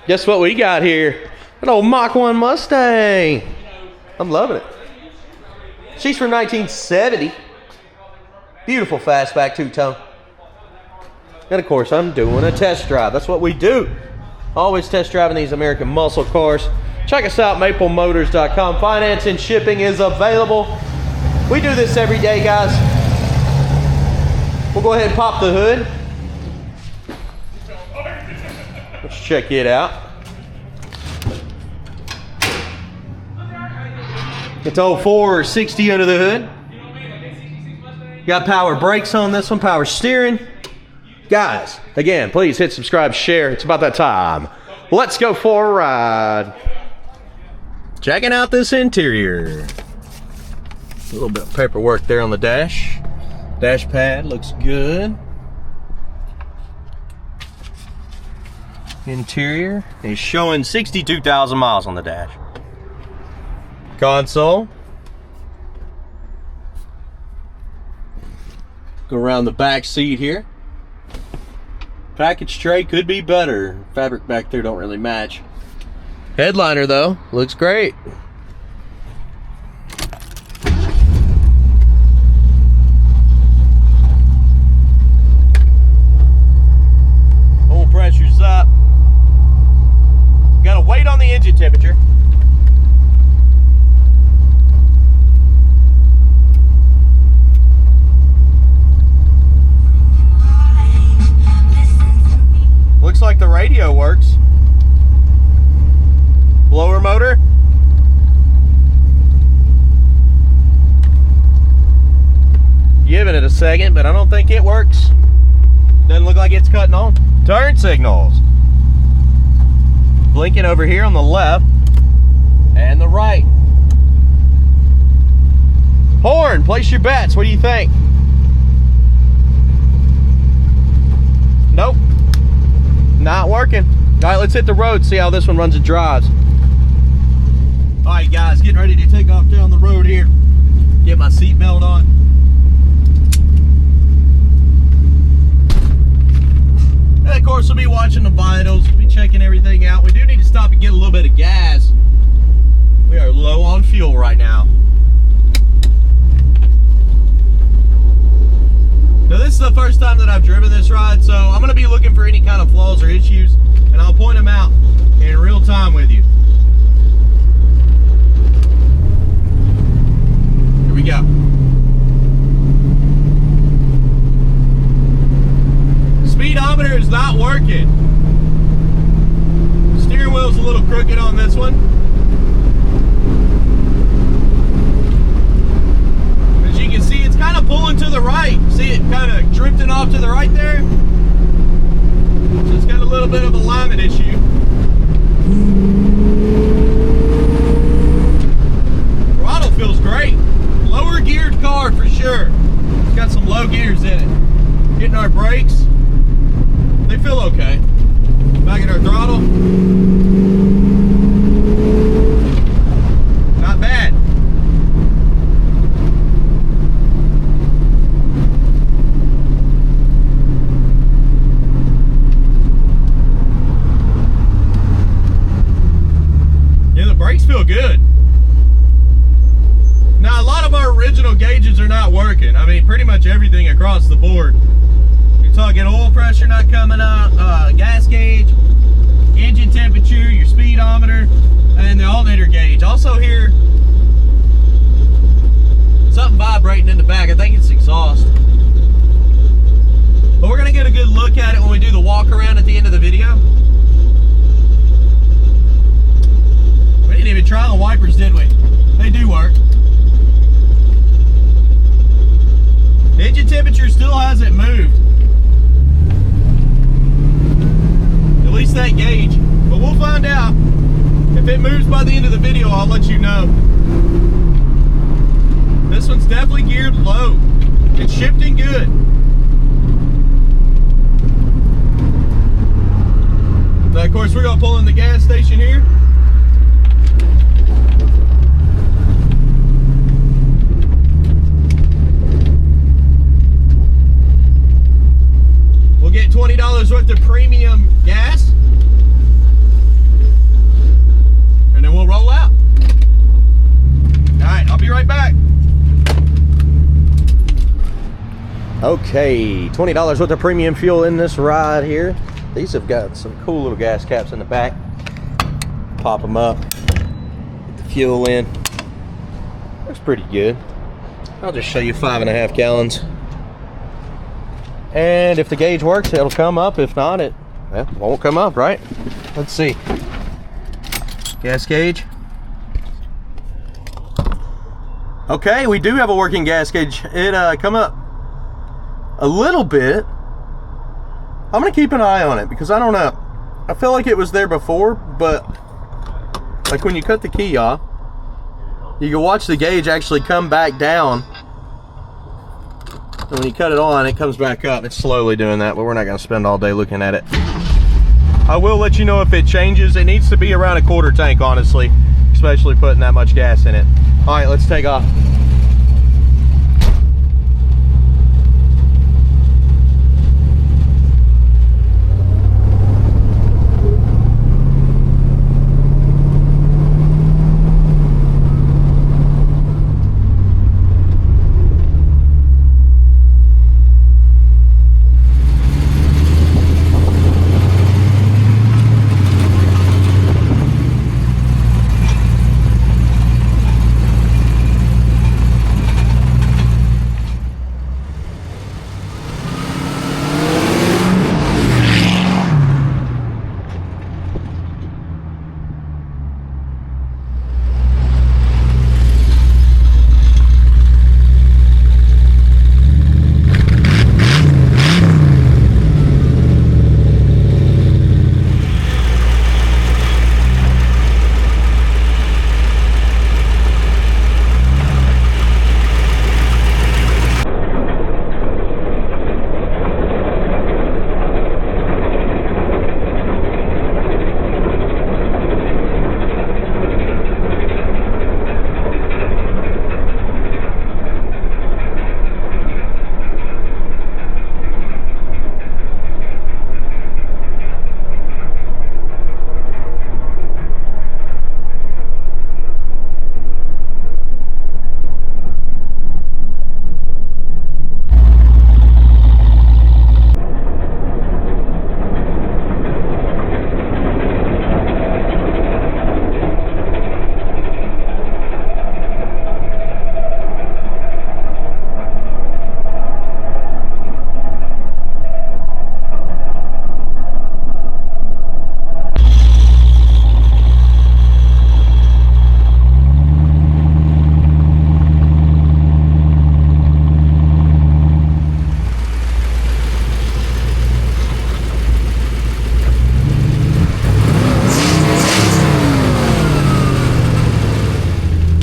Guess what we got here? An old Mach 1 Mustang. I'm loving it. She's from 1970. Beautiful fastback two-tone. And of course, I'm doing a test drive. That's what we do. Always test driving these American muscle cars. Check us out, maplemotors.com. Finance and shipping is available. We do this every day, guys. We'll go ahead and pop the hood. Let's check it out. It's old 460 under the hood. Got power brakes on this one, power steering. Guys, again, please hit subscribe, share. It's about that time. Let's go for a ride. Checking out this interior. A little bit of paperwork there on the dash. Dash pad looks good. Interior is showing 62,000 miles on the dash. Console. Go around the back seat here. Package tray could be better. Fabric back there don't really match. Headliner though, looks great. Oil pressure's up. Gotta wait on the engine temperature. Looks like the radio works. Blower motor. Giving it a second, but I don't think it works. Doesn't look like it's cutting on. Turn signals. Blinking over here on the left and the right. Horn, place your bets. What do you think? Nope. Not working. All right, let's hit the road, see how this one runs and drives. All right, guys, getting ready to take off down the road here. Get my seatbelt on. And of course, we'll be watching the vitals, we'll be checking everything out. We do need to stop and get a little bit of gas. We are low on fuel right now. Now, this is the first time that I've driven this ride, so I'm going to be looking for any kind of flaws or issues, and I'll point them out in real time with you. Here we go. Speedometer is not working. Steering wheel's a little crooked on this one. As you can see, it's kind of pulling to the right. See it kind of drifting off to the right there? So it's got a little bit of alignment issue. Throttle feels great. Lower geared car for sure. It's got some low gears in it. Getting our brakes, they feel okay. Back at our throttle. Not bad. Yeah, the brakes feel good. Now, a lot of our original gauges are not working. I mean, pretty much everything across the board. You're talking oil pressure not coming up, gas gauge, engine temperature, your speedometer, and the alternator gauge. Also here, something vibrating in the back. I think it's exhaust. But we're going to get a good look at it when we do the walk around at the end of the video. We didn't even try the wipers, did we? They do work. The engine temperature still hasn't moved. At least that gauge. But we'll find out. If it moves by the end of the video, I'll let you know. This one's definitely geared low. It's shifting good. Now, of course, we're going to pull in the gas station here. We'll get $20 worth of premium gas. then we'll roll out. All right, I'll be right back. Okay, $20 worth of premium fuel in this ride here. These have got some cool little gas caps in the back. Pop them up, get the fuel in. Looks pretty good. I'll just show you 5.5 gallons. And if the gauge works, it'll come up. If not, it won't come up, right? Let's see. Gas gauge. Okay, we do have a working gas gauge. It come up a little bit. I'm gonna keep an eye on it because I don't know. I feel like it was there before, but like when you cut the key off, you can watch the gauge actually come back down. And when you cut it on, it comes back up. It's slowly doing that, but we're not gonna spend all day looking at it. I will let you know if it changes. It needs to be around a quarter tank, honestly, especially putting that much gas in it. All right, let's take off.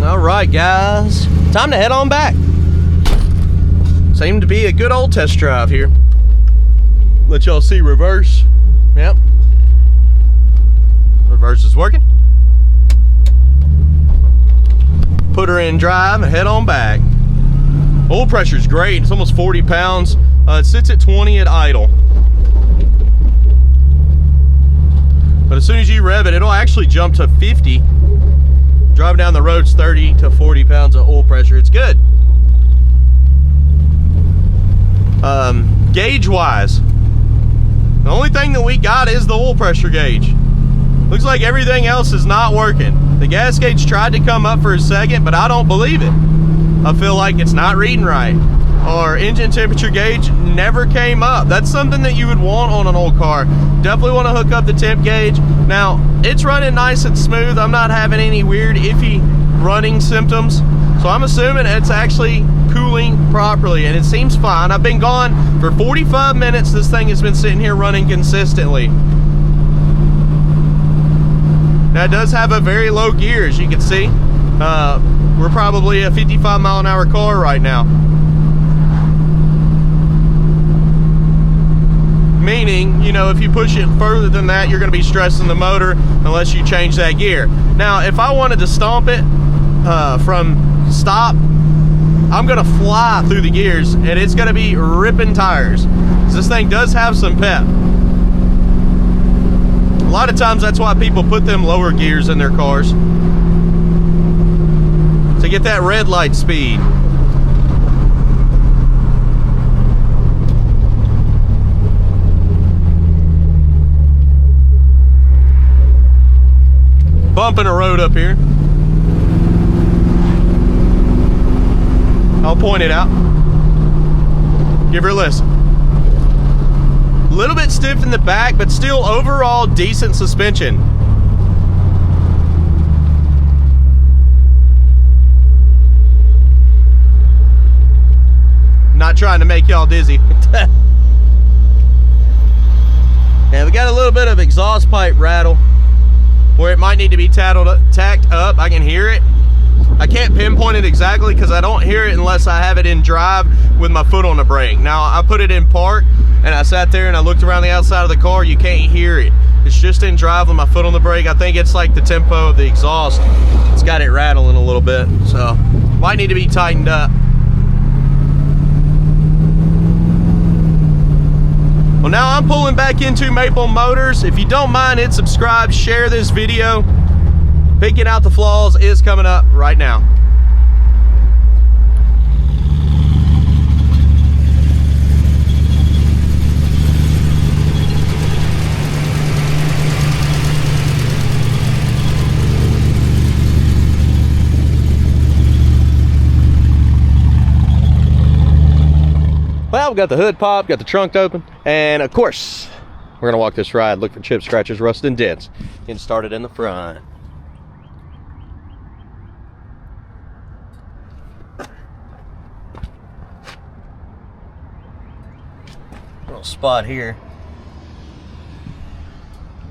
Alright guys, time to head on back. Seemed to be a good old test drive here. Let y'all see reverse. Yep. Reverse is working. Put her in drive and head on back. Oil pressure is great. It's almost 40 pounds. It sits at 20 at idle. But as soon as you rev it, it'll actually jump to 50. Driving down the road's 30 to 40 pounds of oil pressure. It's good. Gauge wise, the only thing that we got is the oil pressure gauge. Looks like everything else is not working. The gas gauge tried to come up for a second, but I don't believe it. I feel like it's not reading right. Our engine temperature gauge never came up. That's something that you would want on an old car. Definitely want to hook up the temp gauge. Now, it's running nice and smooth. I'm not having any weird, iffy running symptoms. So I'm assuming it's actually cooling properly, and it seems fine. I've been gone for 45 minutes. This thing has been sitting here running consistently. Now, it does have a very low gear, as you can see. We're probably a 55 mile an hour car right now. Meaning, you know, if you push it further than that, you're going to be stressing the motor unless you change that gear. Now, if I wanted to stomp it from stop, I'm going to fly through the gears, and it's going to be ripping tires. This thing does have some pep. A lot of times that's why people put them lower gears in their cars, to get that red light speed. Bumping a road up here. I'll point it out. Give her a listen. A little bit stiff in the back, but still overall decent suspension. Not trying to make y'all dizzy. Yeah, we got a little bit of exhaust pipe rattle where it might need to be tacked up. I can hear it. I can't pinpoint it exactly because I don't hear it unless I have it in drive with my foot on the brake. Now, I put it in park and I sat there and I looked around the outside of the car. You can't hear it. It's just in drive with my foot on the brake. I think it's like the tempo of the exhaust. It's got it rattling a little bit, so might need to be tightened up. Well, now I'm pulling back into Maple Motors. If you don't mind, hit subscribe, share this video. Picking out the flaws is coming up right now. Well, we got the hood popped, got the trunk open, and of course, we're gonna walk this ride, look for chips, scratches, rust, and dents. Getting started in the front. Little spot here.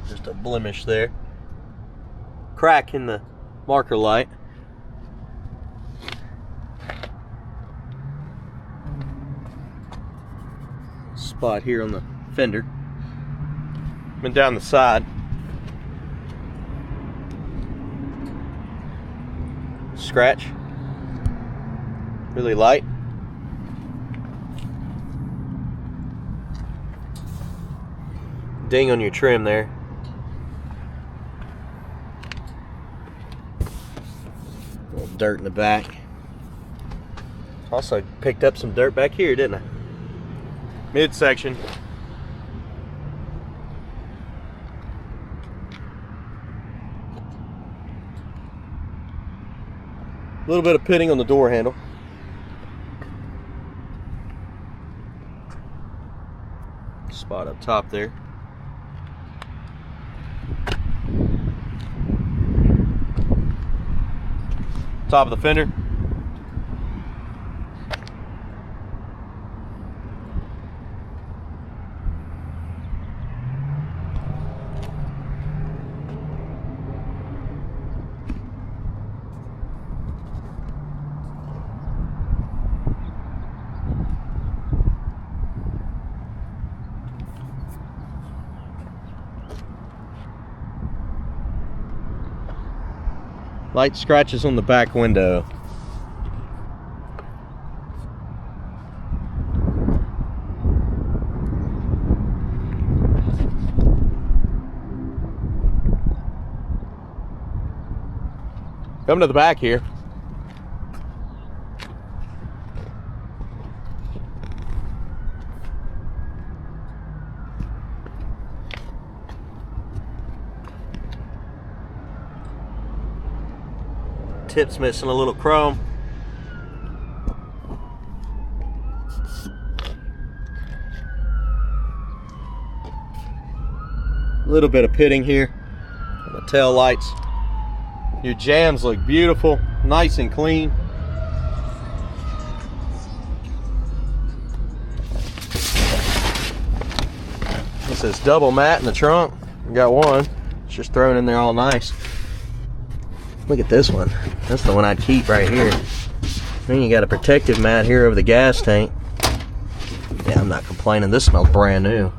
Just a blemish there. Crack in the marker light. Spot here on the fender. And down the side. Scratch. Really light. Ding on your trim there. A little dirt in the back. Also picked up some dirt back here, didn't I? Midsection. A little bit of pitting on the door handle. Spot up top there. Top of the fender. Light scratches on the back window. Coming to the back here. Tip's missing a little chrome. A little bit of pitting here on the tail lights. Your jams look beautiful, nice and clean. This is double mat in the trunk. We got one. It's just thrown in there all nice. Look at this one. That's the one I'd keep right here. Then you got a protective mat here over the gas tank. Yeah, I'm not complaining. This smells brand new.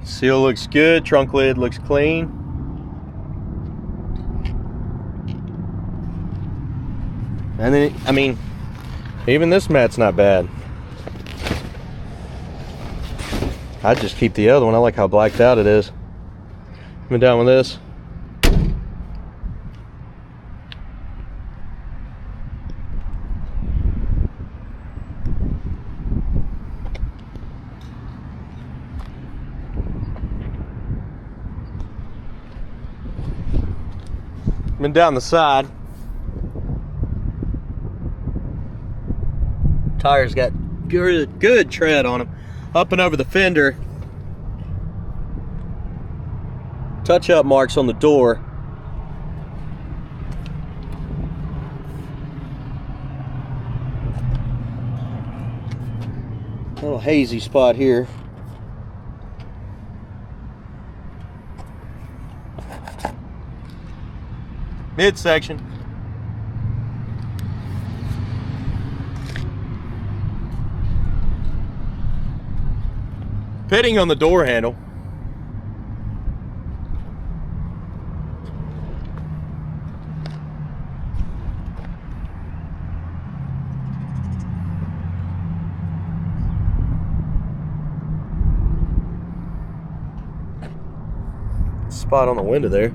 Seal looks good. Trunk lid looks clean. And then, I mean, even this mat's not bad. I'd just keep the other one. I like how blacked out it is. Been down with this. Been down the side. Tires got good tread on them. Up and over the fender. Touch-up marks on the door. Little hazy spot here. Midsection. Pitting on the door handle. Spot on the window there.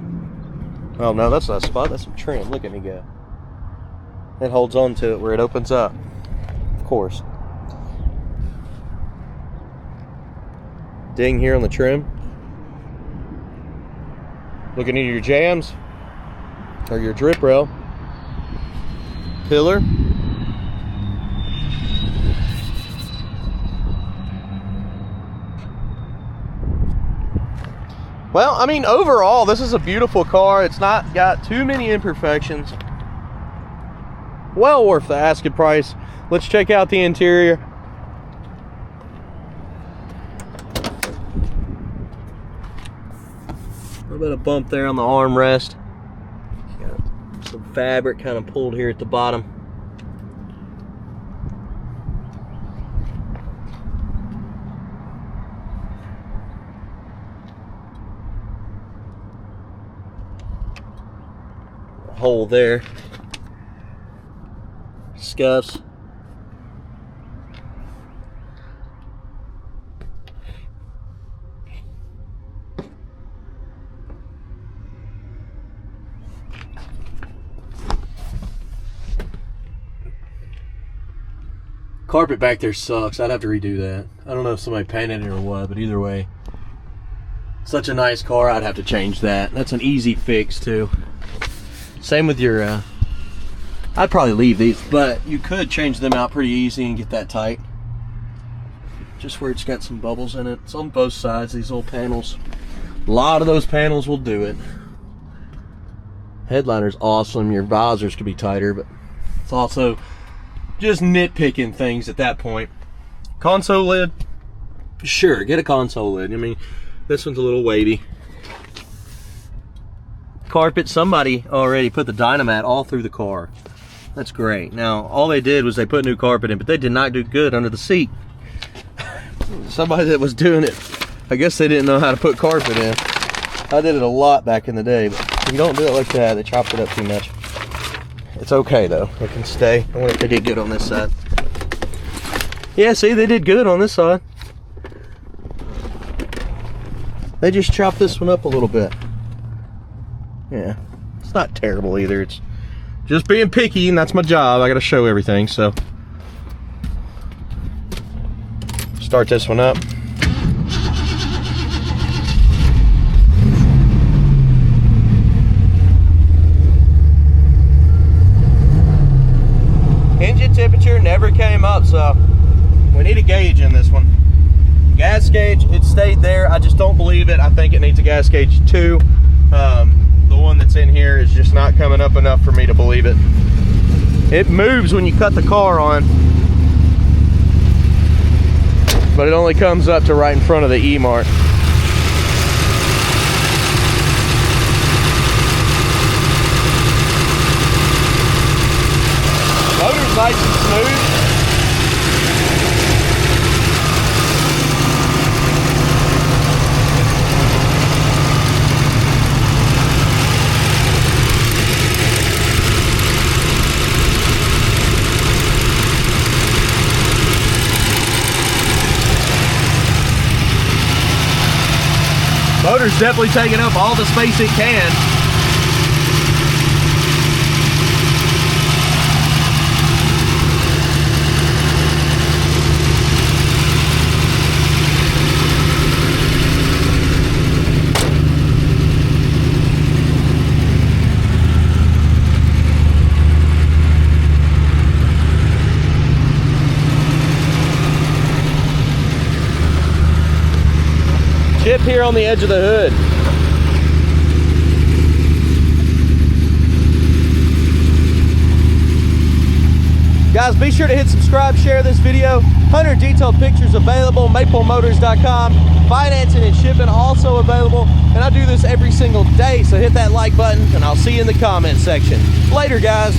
Oh no, that's not a spot, that's some trim. Look at me go. It holds on to it where it opens up. Of course. Ding here on the trim. Looking at your jams or your drip rail. Pillar. Well, I mean, overall, this is a beautiful car. It's not got too many imperfections. Well worth the asking price. Let's check out the interior. A little bit of bump there on the armrest. Got some fabric kind of pulled here at the bottom. Hole there. Scuffs. Carpet back there sucks. I'd have to redo that. I don't know if somebody painted it or what, but either way, such a nice car, I'd have to change that. That's an easy fix too. Same with your, I'd probably leave these, but you could change them out pretty easy and get that tight. Just where it's got some bubbles in it. It's on both sides, these little panels. A lot of those panels will do it. Headliner's awesome. Your visors could be tighter, but it's also just nitpicking things at that point. Console lid, sure, get a console lid. I mean, this one's a little weighty. Carpet, somebody already put the Dynamat all through the car. That's great. Now, all they did was they put new carpet in, but they did not do good under the seat. Somebody that was doing it, I guess they didn't know how to put carpet in. I did it a lot back in the day, but you don't do it like that. They chopped it up too much. It's okay though, it can stay. I wonder if they did good on this side. Yeah, see, they did good on this side. They just chopped this one up a little bit. Yeah, it's not terrible either. It's just being picky, and that's my job. I gotta show everything, so. Start this one up. Engine temperature never came up, so we need a gauge in this one. Gas gauge, it stayed there. I just don't believe it. I think it needs a gas gauge too. The one that's in here is just not coming up enough for me to believe it. It moves when you cut the car on, but it only comes up to right in front of the E mark. Motor's nice and smooth. Motor's definitely taking up all the space it can. Chip here on the edge of the hood. Guys, be sure to hit subscribe, share this video. 100 detailed pictures available, maplemotors.com. Financing and shipping also available. And I do this every single day, so hit that like button and I'll see you in the comment section. Later, guys.